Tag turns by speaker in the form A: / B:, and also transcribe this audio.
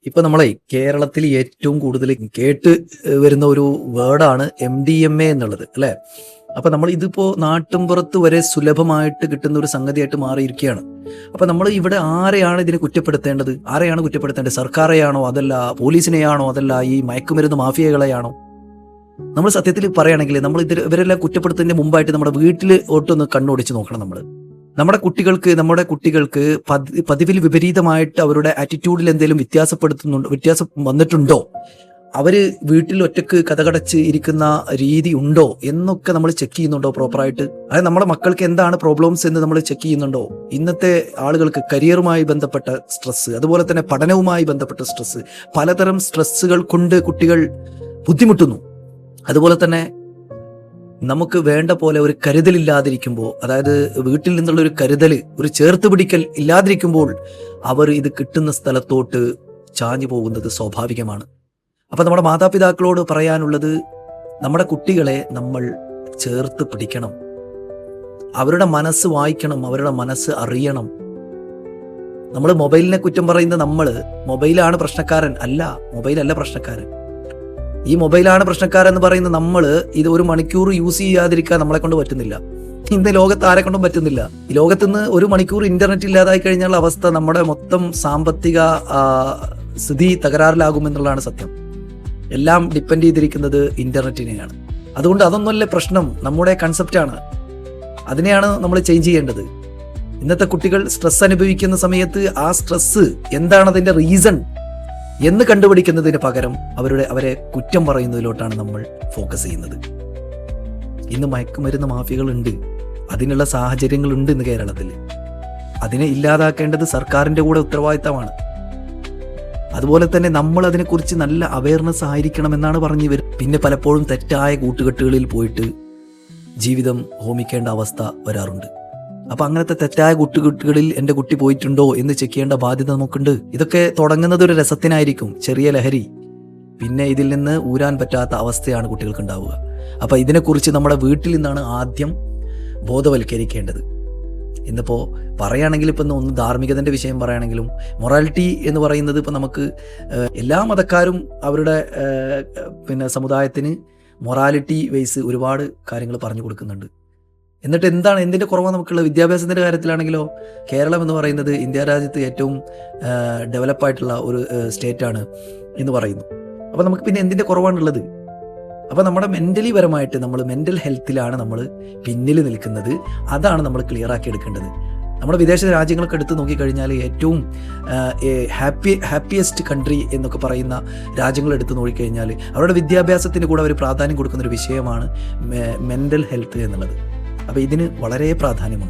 A: ഇപ്പൊ നമ്മളെ കേരളത്തിൽ ഏറ്റവും കൂടുതൽ കേട്ട് വരുന്ന ഒരു വേർഡാണ് MDMA എന്നുള്ളത്, അല്ലെ? അപ്പൊ നമ്മൾ ഇതിപ്പോ നാട്ടിൻപുറത്ത് വരെ സുലഭമായിട്ട് കിട്ടുന്ന ഒരു സംഗതിയായിട്ട് മാറിയിരിക്കുകയാണ്. അപ്പൊ നമ്മൾ ഇവിടെ ആരെയാണ് ഇതിനെ കുറ്റപ്പെടുത്തേണ്ടത്? ആരെയാണ് കുറ്റപ്പെടുത്തേണ്ടത്? സർക്കാരെയാണോ, അതല്ല പോലീസിനെയാണോ, അതല്ല ഈ മയക്കുമരുന്ന് മാഫിയകളെയാണോ? നമ്മൾ സത്യത്തിൽ പറയുകയാണെങ്കിൽ നമ്മൾ ഇവരെല്ലാം കുറ്റപ്പെടുത്തുന്നതിന് മുമ്പായിട്ട് നമ്മുടെ വീട്ടിൽ ഒട്ടൊന്ന് കണ്ണോടിച്ച് നോക്കണം. നമ്മുടെ കുട്ടികൾക്ക് പതിവിൽ വിപരീതമായിട്ട് അവരുടെ ആറ്റിറ്റ്യൂഡിൽ എന്തെങ്കിലും വ്യത്യാസം വന്നിട്ടുണ്ടോ, അവര് വീട്ടിൽ ഒറ്റക്ക് കഥകടച്ച് ഇരിക്കുന്ന രീതി ഉണ്ടോ എന്നൊക്കെ നമ്മൾ ചെക്ക് ചെയ്യുന്നുണ്ടോ പ്രോപ്പറായിട്ട്? അതായത് നമ്മുടെ മക്കൾക്ക് എന്താണ് പ്രോബ്ലംസ് എന്ന് നമ്മൾ ചെക്ക് ചെയ്യുന്നുണ്ടോ? ഇന്നത്തെ ആളുകൾക്ക് കരിയറുമായി ബന്ധപ്പെട്ട സ്ട്രെസ്, അതുപോലെ തന്നെ പഠനവുമായി ബന്ധപ്പെട്ട സ്ട്രെസ്, പലതരം സ്ട്രെസ്സുകൾ കൊണ്ട് കുട്ടികൾ ബുദ്ധിമുട്ടുന്നു. അതുപോലെ തന്നെ നമുക്ക് വേണ്ട പോലെ ഒരു കരുതലില്ലാതിരിക്കുമ്പോൾ, അതായത് വീട്ടിൽ നിന്നുള്ള ഒരു കരുതൽ, ഒരു ചേർത്ത് പിടിക്കൽ ഇല്ലാതിരിക്കുമ്പോൾ അവർ ഇത് കിട്ടുന്ന സ്ഥലത്തോട്ട് ചാഞ്ഞു പോകുന്നത് സ്വാഭാവികമാണ്. അപ്പം നമ്മുടെ മാതാപിതാക്കളോട് പറയാനുള്ളത്, നമ്മുടെ കുട്ടികളെ നമ്മൾ ചേർത്ത് പിടിക്കണം, അവരുടെ മനസ്സ് വായിക്കണം, അവരുടെ മനസ്സ് അറിയണം. നമ്മൾ മൊബൈലിനെ കുറ്റം പറയുന്നത് മൊബൈലാണ് പ്രശ്നക്കാരൻ അല്ല, മൊബൈലല്ല പ്രശ്നക്കാരൻ. ഈ മൊബൈലാണ് പ്രശ്നക്കാരെന്ന് പറയുന്ന ഇത് 1 മണിക്കൂർ യൂസ് ചെയ്യാതിരിക്കാൻ നമ്മളെ കൊണ്ട് പറ്റുന്നില്ല. ഇന്ന് ലോകത്ത് ആരെ കൊണ്ടും പറ്റുന്നില്ല. ഈ ലോകത്ത് നിന്ന് 1 മണിക്കൂർ ഇന്റർനെറ്റ് ഇല്ലാതായി കഴിഞ്ഞാൽ അവസ്ഥ, നമ്മുടെ മൊത്തം സാമ്പത്തിക സ്ഥിതി തകരാറിലാകുമെന്നുള്ളതാണ് സത്യം. എല്ലാം ഡിപ്പെൻഡ് ചെയ്തിരിക്കുന്നത് ഇന്റർനെറ്റിനെയാണ്. അതുകൊണ്ട് അതൊന്നുമല്ല പ്രശ്നം, നമ്മുടെ കൺസെപ്റ്റാണ്. അതിനെയാണ് നമ്മൾ ചേഞ്ച് ചെയ്യേണ്ടത്. ഇന്നത്തെ കുട്ടികൾ സ്ട്രെസ് അനുഭവിക്കുന്ന സമയത്ത് ആ സ്ട്രെസ് എന്താണ്, അതിന്റെ റീസൺ എന്ന് കണ്ടുപിടിക്കുന്നതിന് പകരം അവരെ കുറ്റം പറയുന്നതിലോട്ടാണ് നമ്മൾ ഫോക്കസ് ചെയ്യുന്നത്. ഇന്ന് മയക്കുമരുന്ന് മാഫിയകളുണ്ട്, അതിനുള്ള സാഹചര്യങ്ങളുണ്ട് ഇന്ന് കേരളത്തിൽ. അതിനെ ഇല്ലാതാക്കേണ്ടത് സർക്കാരിൻ്റെ കൂടെ ഉത്തരവാദിത്തമാണ്. അതുപോലെ തന്നെ നമ്മൾ അതിനെക്കുറിച്ച് നല്ല അവയർനെസ് ആയിരിക്കണമെന്നാണ് പറഞ്ഞു വരുന്നത്. പിന്നെ പലപ്പോഴും തെറ്റായ കൂട്ടുകെട്ടുകളിൽ പോയിട്ട് ജീവിതം ഹോമിക്കേണ്ട അവസ്ഥ വരാറുണ്ട്. അപ്പൊ അങ്ങനത്തെ തെറ്റായ കൂട്ടുകെട്ടുകളിൽ എൻ്റെ കുട്ടി പോയിട്ടുണ്ടോ എന്ന് ചെക്ക് ചെയ്യേണ്ട ബാധ്യത നമുക്കുണ്ട്. ഇതൊക്കെ തുടങ്ങുന്നത് ഒരു രസത്തിനായിരിക്കും, ചെറിയ ലഹരി. പിന്നെ ഇതിൽ നിന്ന് ഊരാൻ പറ്റാത്ത അവസ്ഥയാണ് കുട്ടികൾക്ക് ഉണ്ടാവുക. അപ്പൊ ഇതിനെക്കുറിച്ച് നമ്മുടെ വീട്ടിൽ നിന്നാണ് ആദ്യം ബോധവൽക്കരിക്കേണ്ടത്. ഇന്നിപ്പോൾ പറയുകയാണെങ്കിൽ, ഇപ്പം ഒന്ന് ധാർമ്മികതൻ്റെ വിഷയം പറയുകയാണെങ്കിലും, മൊറാലിറ്റി എന്ന് പറയുന്നത് ഇപ്പം നമുക്ക് എല്ലാ മതക്കാരും അവരുടെ സമുദായത്തിന് മൊറാലിറ്റി വൈസ് ഒരുപാട് കാര്യങ്ങൾ പറഞ്ഞു കൊടുക്കുന്നുണ്ട്. എന്നിട്ട് എന്തിൻ്റെ കുറവാണ് നമുക്കുള്ള? വിദ്യാഭ്യാസത്തിൻ്റെ കാര്യത്തിലാണെങ്കിലോ, കേരളം എന്ന് പറയുന്നത് ഇന്ത്യ രാജ്യത്ത് ഏറ്റവും ഡെവലപ്പായിട്ടുള്ള ഒരു സ്റ്റേറ്റാണ് എന്ന് പറയുന്നു. അപ്പോൾ നമുക്ക് പിന്നെ എന്തിൻ്റെ കുറവാണുള്ളത്? അപ്പോൾ നമ്മുടെ പരമായിട്ട് മെൻ്റൽ ഹെൽത്തിലാണ് നമ്മൾ പിന്നിൽ നിൽക്കുന്നത്. അതാണ് നമ്മൾ ക്ലിയർ ആക്കി എടുക്കേണ്ടത്. നമ്മുടെ വിദേശ രാജ്യങ്ങളൊക്കെ എടുത്ത് നോക്കിക്കഴിഞ്ഞാൽ ഏറ്റവും ഹാപ്പിയസ്റ്റ് കൺട്രി എന്നൊക്കെ പറയുന്ന രാജ്യങ്ങൾ എടുത്ത് നോക്കിക്കഴിഞ്ഞാൽ അവരുടെ വിദ്യാഭ്യാസത്തിന് കൂടെ അവർ പ്രാധാന്യം കൊടുക്കുന്നൊരു വിഷയമാണ് മെൻ്റൽ ഹെൽത്ത് എന്നുള്ളത്. അപ്പോൾ ഇതിന് വളരെ പ്രാധാന്യമുണ്ട്.